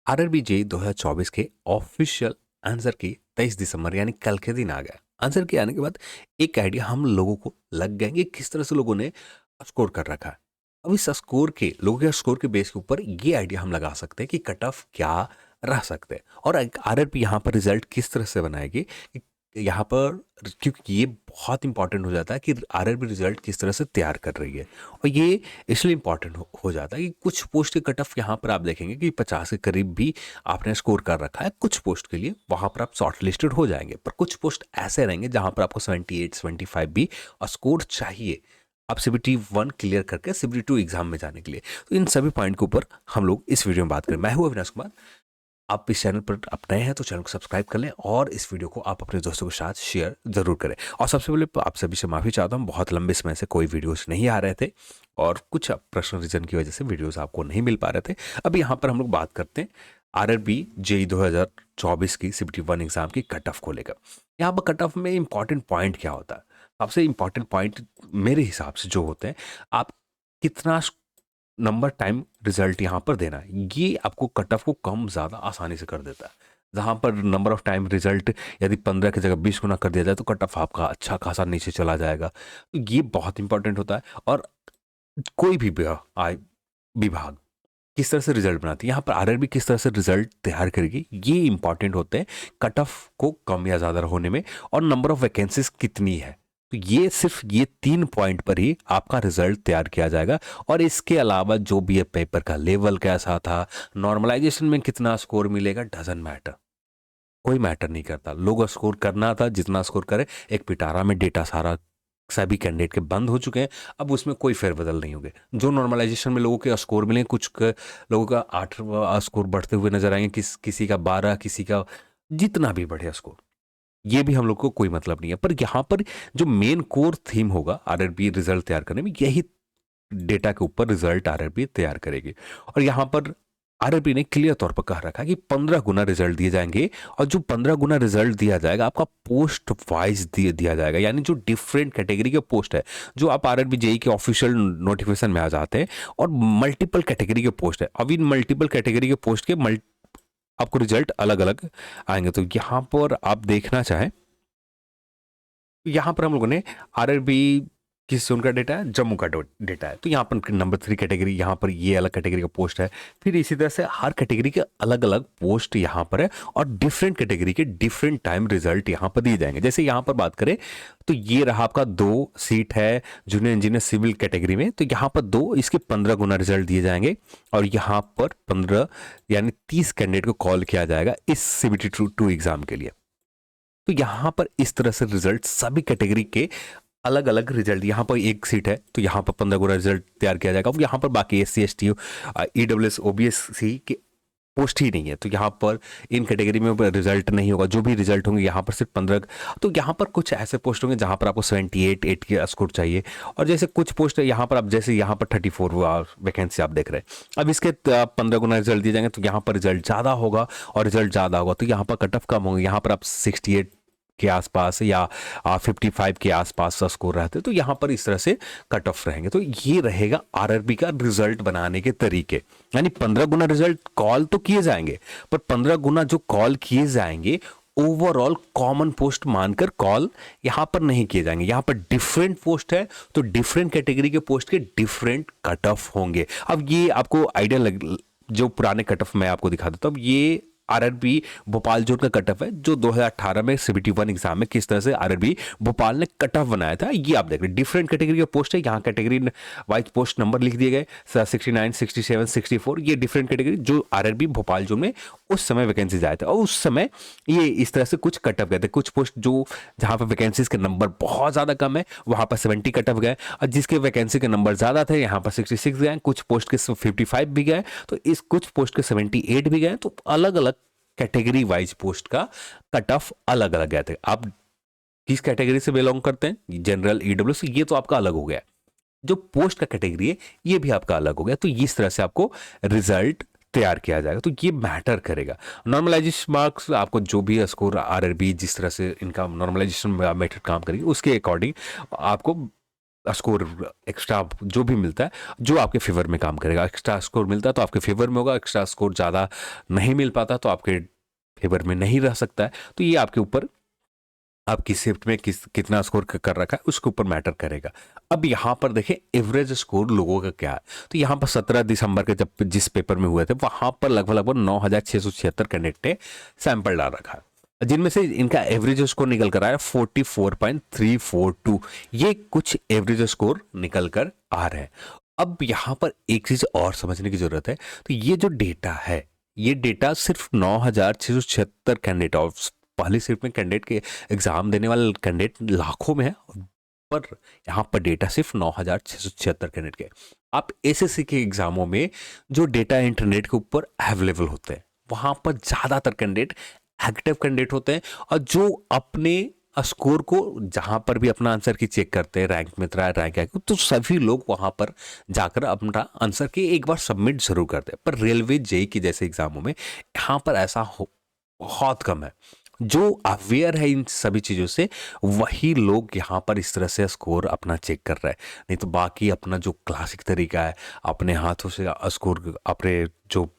RRB JE 2024 के official answer की 23 दिसंबर यानी कल के दिन आ गया। आंसर के आने के बाद एक आइडिया हम लोगों को लग गया कि किस तरह से लोगों ने स्कोर कर रखा है। अब इस स्कोर के लोगों के स्कोर के बेस के ऊपर ये आइडिया हम लगा सकते हैं कि कट ऑफ क्या रह सकते हैं और आरआरबी यहाँ पर रिजल्ट किस तरह से बनाएगी कि यहाँ पर, क्योंकि ये बहुत इंपॉर्टेंट हो जाता है कि आरआरबी रिजल्ट किस तरह से तैयार कर रही है। और ये इसलिए इंपॉर्टेंट हो जाता है कि कुछ पोस्ट के कट ऑफ यहाँ पर आप देखेंगे कि 50 के करीब भी आपने स्कोर कर रखा है। कुछ पोस्ट के लिए वहाँ पर आप शॉर्ट लिस्टेड हो जाएंगे, पर कुछ पोस्ट ऐसे रहेंगे जहाँ पर आपको 78 75 भी स्कोर चाहिए आप सीबीटी 1 क्लियर करके सीबीटी 2 एग्जाम में जाने के लिए। तो इन सभी पॉइंट के ऊपर हम लोग इस वीडियो में बात करें। मैं हूं अविनाश कुमार। आप इस चैनल पर आप नए हैं तो चैनल को सब्सक्राइब कर लें और इस वीडियो को आप अपने दोस्तों के साथ शेयर जरूर करें। और सबसे पहले आप सभी से माफ़ी चाहता हूँ, बहुत लंबे समय से कोई वीडियोस नहीं आ रहे थे और कुछ पर्सनल रीजन की वजह से वीडियोस आपको नहीं मिल पा रहे थे। अब यहाँ पर हम लोग बात करते हैं आरआरबी जेई 2024 की सीबीटी 1 एग्जाम की कट ऑफ को लेकर। यहाँ पर कट ऑफ में इंपॉर्टेंट पॉइंट क्या होता है? सबसे इंपॉर्टेंट पॉइंट मेरे हिसाब से जो होते हैं, आप कितना नंबर टाइम रिजल्ट यहाँ पर देना है, ये आपको कट ऑफ को कम ज़्यादा आसानी से कर देता है। जहाँ पर नंबर ऑफ टाइम रिजल्ट यदि 15 की जगह 20 गुना कर दिया जाए तो कट ऑफ आपका अच्छा खासा नीचे चला जाएगा। तो ये बहुत इंपॉर्टेंट होता है। और कोई भी विभाग किस तरह से रिजल्ट बनाती है, यहाँ पर आरआरबी किस तरह से रिजल्ट तैयार करेगी, ये इंपॉर्टेंट होते हैं कट ऑफ को कम या ज़्यादा होने में। और नंबर ऑफ वैकेंसीज कितनी है, तो ये सिर्फ ये 3 पॉइंट पर ही आपका रिजल्ट तैयार किया जाएगा। और इसके अलावा जो भी है, पेपर का लेवल कैसा था, नॉर्मलाइजेशन में कितना स्कोर मिलेगा, डजंट मैटर, कोई मैटर नहीं करता। लोग स्कोर करना था जितना स्कोर करे। एक पिटारा में डेटा सारा सभी कैंडिडेट के बंद हो चुके हैं, अब उसमें कोई फेरबदल नहीं होंगे। जो नॉर्मलाइजेशन में लोगों के स्कोर मिले, लोगों का 8 स्कोर बढ़ते हुए नजर आएंगे, किसी का 12, किसी का जितना भी बढ़े स्कोर, ये भी हम लोग को कोई मतलब नहीं है। पर यहाँ पर जो मेन कोर थीम होगा आरआरबी रिजल्ट तैयार करने में, यही डेटा के ऊपर रिजल्ट आरआरबी तैयार करेगी। और यहाँ पर आरआरबी ने क्लियर तौर पर कह रखा है कि 15 गुना रिजल्ट दिए जाएंगे। और जो 15 गुना रिजल्ट दिया जाएगा आपका पोस्ट वाइज दिया जाएगा, यानी जो डिफरेंट कैटेगरी के पोस्ट है, जो आप आरआरबी जेई के ऑफिशियल नोटिफिकेशन में आ जाते हैं, और मल्टीपल कैटेगरी के पोस्ट है। अब इन मल्टीपल कैटेगरी के पोस्ट के आपको रिजल्ट अलग अलग आएंगे। तो यहाँ पर आप देखना चाहें, यहाँ पर हम लोगों ने आरआरबी किस जोन का डेटा है, जम्मू का डेटा है। तो यहाँ पर नंबर 3 कैटेगरी, यहाँ पर ये अलग कैटेगरी का पोस्ट है। फिर इसी तरह से हर कैटेगरी के अलग अलग पोस्ट यहाँ पर है और डिफरेंट कैटेगरी के डिफरेंट टाइम रिजल्ट यहाँ पर दिए जाएंगे। जैसे यहाँ पर बात करें तो ये रहा आपका 2 सीट है जूनियर इंजीनियर सिविल कैटेगरी में, तो यहाँ पर 2, इसके 15 गुना रिजल्ट दिए जाएंगे। और यहाँ पर 15 यानी 30 कैंडिडेट को कॉल किया जाएगा इस सीबीटी 2 एग्जाम के लिए। तो यहाँ पर इस तरह से रिजल्ट सभी कैटेगरी के अलग अलग रिजल्ट, यहाँ पर 1 सीट है तो यहाँ पर 15 गुना रिजल्ट तैयार किया जाएगा। यहाँ पर बाकी SC ST EWS OBC के पोस्ट ही नहीं है, तो यहाँ पर इन कैटेगरी में रिजल्ट नहीं होगा। जो भी रिजल्ट होंगे यहाँ पर सिर्फ 15। तो यहाँ पर कुछ ऐसे पोस्ट होंगे जहाँ पर आपको 78 8 के स्कोर चाहिए। और जैसे कुछ पोस्ट है यहाँ पर, आप जैसे यहाँ पर 34 वैकेंसी आप देख रहे हैं, अब इसके 15 गुना रिजल्ट दिए जाएंगे तो यहाँ पर रिजल्ट ज़्यादा होगा। और रिजल्ट ज़्यादा होगा तो यहाँ पर कट ऑफ कम होंगे। यहाँ पर आप 68 के आसपास या 55 के आसपास का स्कोर रहते, तो यहाँ पर इस तरह से कट ऑफ रहेंगे। तो ये रहेगा आरआरबी का रिजल्ट बनाने के तरीके। यानी 15 गुना रिजल्ट कॉल तो किए जाएंगे, पर 15 गुना जो कॉल किए जाएंगे ओवरऑल कॉमन पोस्ट मानकर कॉल यहां पर नहीं किए जाएंगे। यहां पर डिफरेंट पोस्ट है तो डिफरेंट कैटेगरी के पोस्ट के डिफरेंट कट ऑफ होंगे। अब ये आपको आइडिया जो पुराने कट ऑफ मैं आपको दिखा देता हूं, ये आरआरबी भोपाल जोन का कट ऑफ है जो 2018 में सीबीटी 1 एग्जाम में किस तरह से आरआरबी भोपाल ने कट ऑफ बनाया था। ये आप देख रहे हैं डिफरेंट कैटेगरी का पोस्ट है, यहाँ कैटेगरी वाइज पोस्ट नंबर लिख दिए गए 69 67 64। ये डिफरेंट कैटेगरी जो आरआरबी भोपाल जोन में उस समय वैकेंसीज आए थे, और उस समय ये इस तरह से कुछ कट ऑफ गए थे। कुछ पोस्ट जो जहाँ पर वैकेंसीज के नंबर बहुत ज़्यादा कम है वहाँ पर 70 कट ऑफ गए, और जिसके वैकेंसी के नंबर ज़्यादा थे यहाँ पर 66 गए, कुछ पोस्ट के 55 भी गए, तो इस कुछ पोस्ट के 78 भी गए। तो अलग अलग कैटेगरी वाइज पोस्ट का कट ऑफ अलग अलग गए थे। आप किस कैटेगरी से बिलोंग करते हैं, जनरल EWS, ये तो आपका अलग हो गया। जो पोस्ट का कैटेगरी है ये भी आपका अलग हो गया। तो इस तरह से आपको रिजल्ट तैयार किया जाएगा, तो ये मैटर करेगा। नॉर्मलाइजेशन मार्क्स आपको जो भी स्कोर आरआरबी जिस तरह से इनका नॉर्मलाइजेशन मेथड काम करेगी उसके अकॉर्डिंग आपको स्कोर एक्स्ट्रा जो भी मिलता है जो आपके फेवर में काम करेगा। एक्स्ट्रा स्कोर मिलता है तो आपके फेवर में होगा, एक्स्ट्रा स्कोर ज़्यादा नहीं मिल पाता तो आपके फेवर में नहीं रह सकता है। तो ये आपके ऊपर, आपकी शिफ्ट में कितना स्कोर कर रखा है उसके ऊपर मैटर करेगा। अब यहाँ पर देखें एवरेज स्कोर लोगों का क्या है। तो यहाँ पर 17 दिसंबर के जब जिस पेपर में हुए थे वहाँ पर लगभग लगभग 9,676 कैंडिडेट ने सैंपल डाल रखा है, जिनमें से इनका एवरेज स्कोर निकल कर आया 44.342। ये कुछ एवरेज स्कोर निकल कर आ रहे हैं। अब यहाँ पर एक चीज और समझने की जरूरत है। तो ये जो डेटा है, ये डेटा सिर्फ 9,676 कैंडिडेट, और पहली शिफ्ट में कैंडिडेट के एग्जाम देने वाले कैंडिडेट लाखों में है, पर यहाँ पर डेटा सिर्फ 9,676 कैंडिडेट के। आप एसएससी के एग्जामों में जो डेटा इंटरनेट के ऊपर अवेलेबल होते हैं वहां पर ज्यादातर कैंडिडेट एक्टिव कैंडिडेट होते हैं, और जो अपने स्कोर को जहां पर भी अपना आंसर की चेक करते हैं, रैंक में रैंक है, तो सभी लोग वहां पर जाकर अपना आंसर की एक बार सबमिट जरूर करते हैं। पर रेलवे जेई की जैसे एग्जामों में यहाँ पर ऐसा बहुत कम है। जो अवेयर है इन सभी चीज़ों से वही लोग यहाँ पर इस तरह से स्कोर अपना चेक कर रहे हैं। नहीं तो बाकी अपना जो क्लासिक तरीका है, अपने हाथों से स्कोर, अपने जो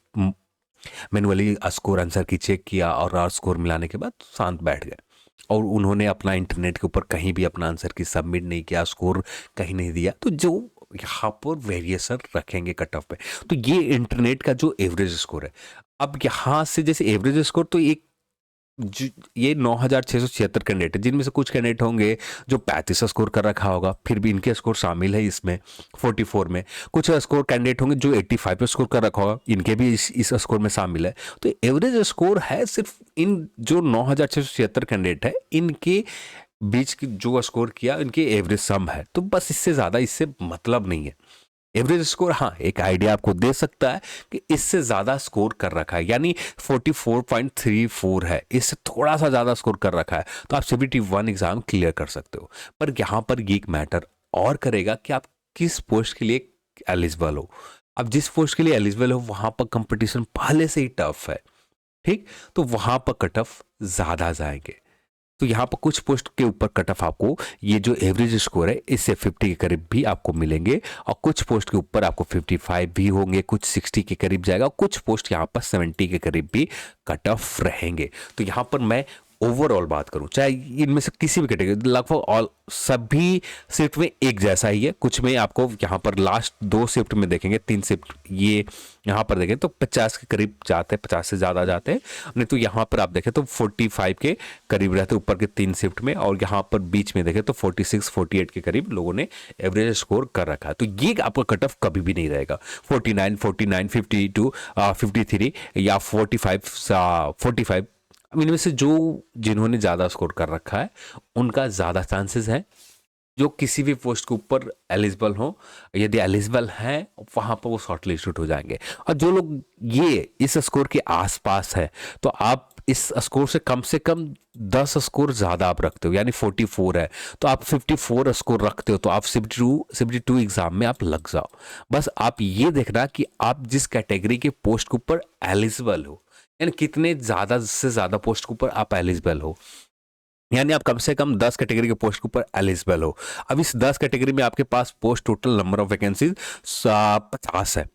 मैनुअली स्कोर आंसर की चेक किया और स्कोर मिलाने के बाद शांत बैठ गए, और उन्होंने अपना इंटरनेट के ऊपर कहीं भी अपना आंसर की सबमिट नहीं किया, स्कोर कहीं नहीं दिया, तो जो यहाँ पर वेरिएशन रखेंगे कट ऑफ पे। तो ये इंटरनेट का जो एवरेज स्कोर है। अब यहाँ से जैसे एवरेज स्कोर तो एक ये 9,676 कैंडिडेट है, जिनमें से कुछ कैंडिडेट होंगे जो 35 स्कोर कर रखा होगा, फिर भी इनके स्कोर शामिल है इसमें 44 में। कुछ स्कोर कैंडिडेट होंगे जो 85 पे स्कोर कर रखा होगा, इनके भी इस स्कोर में शामिल है। तो एवरेज स्कोर है सिर्फ इन जो 9,676 कैंडिडेट है इनके बीच की जो स्कोर किया, इनके एवरेज सम है। तो बस इससे ज़्यादा इससे मतलब नहीं है। एवरेज स्कोर हाँ एक आइडिया आपको दे सकता है कि इससे ज्यादा स्कोर कर रखा है, यानी 44.34 है, इससे थोड़ा सा ज्यादा स्कोर कर रखा है तो आप CBT1 एग्जाम क्लियर कर सकते हो। पर यहां पर ये एक मैटर और करेगा कि आप किस पोस्ट के लिए एलिजिबल हो। अब जिस पोस्ट के लिए एलिजिबल हो वहां पर कंपटीशन पहले से ही टफ है, ठीक, तो वहां पर कट ऑफ ज्यादा जाएंगे। तो यहाँ पर कुछ पोस्ट के ऊपर कट ऑफ आपको ये जो एवरेज स्कोर है इससे 50 के करीब भी आपको मिलेंगे, और कुछ पोस्ट के ऊपर आपको 55 भी होंगे, कुछ 60 के करीब जाएगा, कुछ पोस्ट यहाँ पर 70 के करीब भी कट ऑफ रहेंगे। तो यहाँ पर मैं ओवरऑल बात करूं, चाहे इनमें से किसी भी कैटेगरी, लगभग ऑल सभी शिफ्ट में एक जैसा ही है। कुछ में आपको यहाँ पर लास्ट 2 शिफ्ट में देखेंगे, 3 शिफ्ट ये यहाँ पर देखें तो 50 के करीब जाते हैं, 50 से ज़्यादा जाते हैं। नहीं तो यहाँ पर आप देखें तो 45 के करीब रहते हैं ऊपर के 3 शिफ्ट में, और यहाँ पर बीच में देखें तो 46 48 के करीब लोगों ने एवरेज स्कोर कर रखा है। तो ये आपका कट ऑफ कभी भी नहीं रहेगा 49 49 52 53 या 45 45। इनमें से जो जिन्होंने ज़्यादा स्कोर कर रखा है उनका ज़्यादा चांसेस है जो किसी भी पोस्ट के ऊपर एलिजिबल हो, यदि एलिजिबल हैं वहाँ पर वो शॉर्ट लिस्टेड हो जाएंगे। और जो लोग ये इस स्कोर के आसपास है तो आप इस स्कोर से कम 10 स्कोर ज़्यादा आप रखते हो, यानी 44 है तो आप 54 स्कोर रखते हो तो आप 72 एग्जाम में आप लग जाओ। बस आप ये देखना कि आप जिस कैटेगरी के पोस्ट के ऊपर एलिजिबल हो, यानी कितने ज़्यादा से ज़्यादा पोस्ट के ऊपर आप एलिजिबल हो, यानी आप कम से कम 10 कैटेगरी के पोस्ट के ऊपर एलिजिबल हो। अब इस 10 कैटेगरी में आपके पास post total number of vacancies 50 है,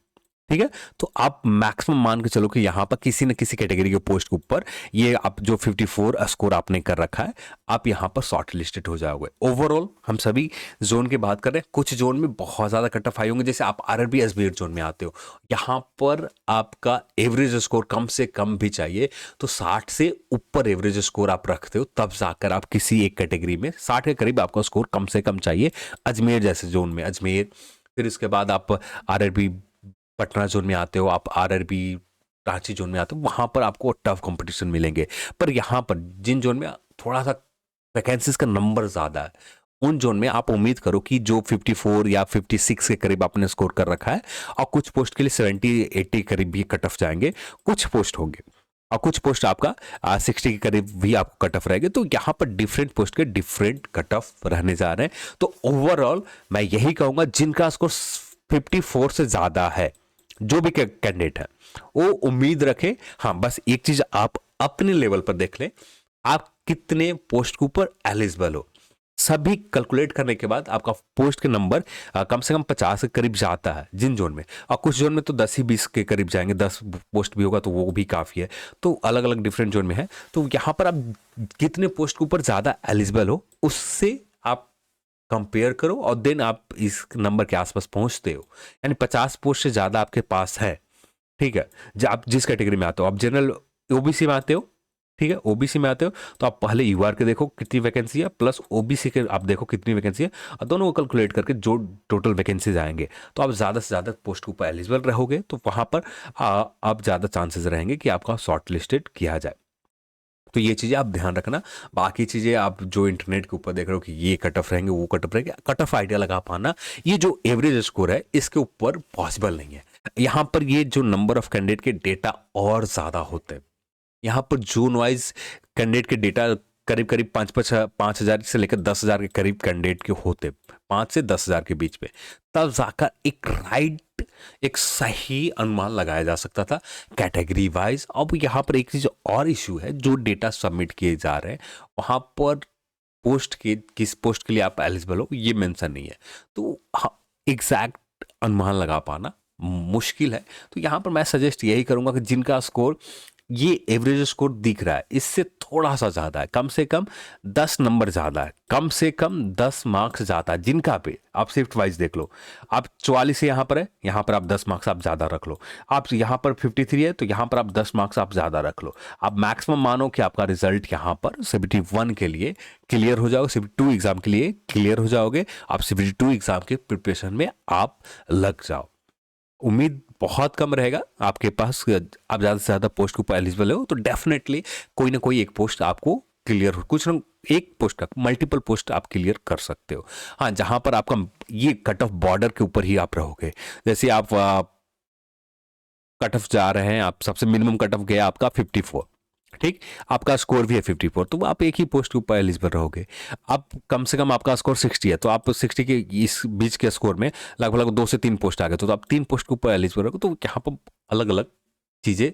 ठीक है। तो आप मैक्सिमम मान के चलो कि यहाँ पर किसी न किसी कैटेगरी के पोस्ट के ऊपर ये आप जो 54 स्कोर आपने कर रखा है आप यहाँ पर शॉर्ट लिस्टेड हो जाओगे। ओवरऑल हम सभी जोन की बात कर रहे हैं, कुछ जोन में बहुत ज़्यादा कट ऑफ आए होंगे, जैसे आप RRB SBA जोन में आते हो, यहाँ पर आपका एवरेज स्कोर कम से कम भी चाहिए, तो 60 से ऊपर एवरेज स्कोर आप रखते हो तब जाकर आप किसी एक कैटेगरी में 60 के करीब आपका स्कोर कम से कम चाहिए। अजमेर जैसे जोन में अजमेर, फिर इसके बाद आप RRB पटना जोन में आते हो, आप RRB रांची जोन में आते हो, वहां पर आपको टफ कंपटीशन मिलेंगे। पर यहाँ पर जिन जोन में थोड़ा सा वैकेंसीज का नंबर ज़्यादा है उन जोन में आप उम्मीद करो कि जो 54 या 56 के करीब आपने स्कोर कर रखा है, और कुछ पोस्ट के लिए 70-80 के करीब भी कट ऑफ जाएंगे, कुछ पोस्ट होंगे, और कुछ पोस्ट आपका 60 के करीब भी आपको कट ऑफ रहेंगे। तो यहाँ पर डिफरेंट पोस्ट के डिफरेंट कट ऑफ रहने जा रहे हैं। तो ओवरऑल मैं यही कहूँगा जिनका स्कोर 54 से ज़्यादा है, जो भी कैंडिडेट है वो उम्मीद रखे। हाँ बस एक चीज आप अपने लेवल पर देख लें, आप कितने पोस्ट के ऊपर एलिजिबल हो। सभी कैलकुलेट करने के बाद आपका पोस्ट के नंबर कम से कम 50 के करीब जाता है जिन जोन में, और कुछ जोन में तो 10 ही 20 के करीब जाएंगे, 10 पोस्ट भी होगा तो वो भी काफ़ी है। तो अलग अलग डिफरेंट जोन में है। तो यहाँ पर आप कितने पोस्ट के ऊपर ज़्यादा एलिजिबल हो उससे आप कंपेयर करो और देन आप इस नंबर के आसपास पहुंचते हो। यानी 50 पोस्ट से ज़्यादा आपके पास है, ठीक है, आप जिस कैटेगरी में आते हो, आप जनरल ओबीसी में आते हो, ठीक है, ओबीसी में आते हो तो आप पहले यूआर के देखो कितनी वैकेंसी है, प्लस ओबीसी के आप देखो कितनी वैकेंसी है, और दोनों को कैलकुलेट करके जो टोटल वैकेंसीज आएंगे तो आप ज़्यादा से ज़्यादा पोस्ट के ऊपर एलिजिबल रहोगे, तो वहाँ पर आप ज़्यादा चांसेस रहेंगे कि आपका शॉर्ट लिस्टेड किया जाए। तो ये चीज़ें आप ध्यान रखना। बाकी चीज़ें आप जो इंटरनेट के ऊपर देख रहे हो कि ये कट ऑफ रहेंगे, वो कट ऑफ रहेंगे, कट ऑफ आइडिया लगा पाना ये जो एवरेज स्कोर है इसके ऊपर पॉसिबल नहीं है। यहाँ पर ये जो नंबर ऑफ कैंडिडेट के डेटा और ज़्यादा होते हैं, यहाँ पर जोन वाइज कैंडिडेट के डेटा करीब करीब 5,000 से लेकर 10,000 के करीब कैंडिडेट के होते, 5 से 10,000 के बीच में, तब जाकर एक सही अनुमान लगाया जा सकता था कैटेगरी वाइज। अब यहाँ पर एक चीज और इशू है, जो डेटा सबमिट किए जा रहे हैं वहां पर पोस्ट के किस पोस्ट के लिए आप एलिजिबल हो ये मेंशन नहीं है, तो हाँ, एग्जैक्ट अनुमान लगा पाना मुश्किल है। तो यहाँ पर मैं सजेस्ट यही करूंगा कि जिनका स्कोर ये एवरेज स्कोर दिख रहा है इससे थोड़ा सा ज़्यादा है, कम से कम 10 नंबर ज़्यादा है, कम से कम 10 मार्क्स ज़्यादा है, जिनका पे आप शिफ्ट वाइज देख लो, आप 44 यहाँ पर है, यहाँ पर आप 10 मार्क्स आप ज़्यादा रख लो, आप यहाँ पर 53 है तो यहाँ पर आप 10 मार्क्स आप ज़्यादा रख लो। आप मैक्सिमम मानो कि आपका रिजल्ट यहाँ पर 71 के लिए क्लियर हो जाओगे, 72 एग्जाम के लिए क्लियर हो जाओगे, आप 72 एग्जाम के प्रिपरेशन में आप लग जाओ। उम्मीद बहुत कम रहेगा आपके पास, आप ज़्यादा से ज़्यादा पोस्ट के ऊपर एलिजिबल हो तो डेफिनेटली कोई ना कोई एक पोस्ट आपको क्लियर हो, कुछ ना एक पोस्ट का मल्टीपल पोस्ट आप क्लियर कर सकते हो। हाँ, जहाँ पर आपका ये कट ऑफ बॉर्डर के ऊपर ही आप रहोगे, जैसे आप कट ऑफ जा रहे हैं, आप सबसे मिनिमम कट ऑफ गया आपका 54, ठीक, आपका स्कोर भी है 54, तो आप एक ही पोस्ट के ऊपर एलिजिबल रहोगे। आप कम से कम आपका स्कोर 60 है तो आप 60 के इस बीच के स्कोर में लगभग 2 से 3 पोस्ट आ गए, तो आप 3 पोस्ट के ऊपर एलिजिबल रहोगे, तो यहाँ पर अलग अलग चीज़ें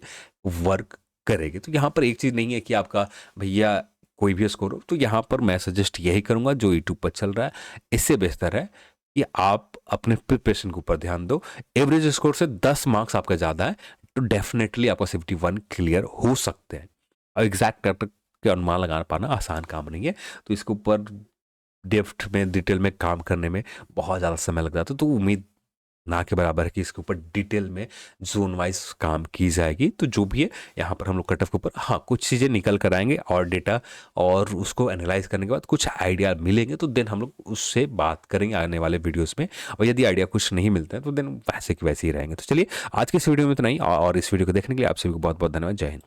वर्क करेगी। तो यहाँ पर एक चीज़ नहीं है कि आपका भैया कोई भी स्कोर हो, तो यहाँ पर मैं सजेस्ट यही करूँगा जो यूट्यूब पर चल रहा है, इससे बेहतर है कि आप अपने प्रिपरेशन के ऊपर ध्यान दो। एवरेज स्कोर से 10 मार्क्स आपका ज़्यादा है तो डेफिनेटली आपका 71 क्लियर हो सकते हैं। और एग्जैक्ट कर के अनुमान लगा पाना आसान काम नहीं है, तो इसके ऊपर डेप्थ में डिटेल में काम करने में बहुत ज़्यादा समय लग जाता है। तो उम्मीद ना के बराबर है कि इसके ऊपर डिटेल में जोन वाइज काम की जाएगी। तो जो भी है यहाँ पर हम लोग कट ऑफ के ऊपर हाँ कुछ चीज़ें निकल कर आएंगे और डेटा और उसको एनालाइज करने के बाद कुछ आइडिया मिलेंगे, तो देन हम लोग उससे बात करेंगे आने वाले वीडियोस में। और यदि आइडिया कुछ नहीं मिलता है तो देन वैसे के वैसे ही रहेंगे। तो चलिए आज की इस वीडियो में तो नहीं, और इस वीडियो को देखने के लिए आप सभी को बहुत बहुत धन्यवाद। जय हिंद।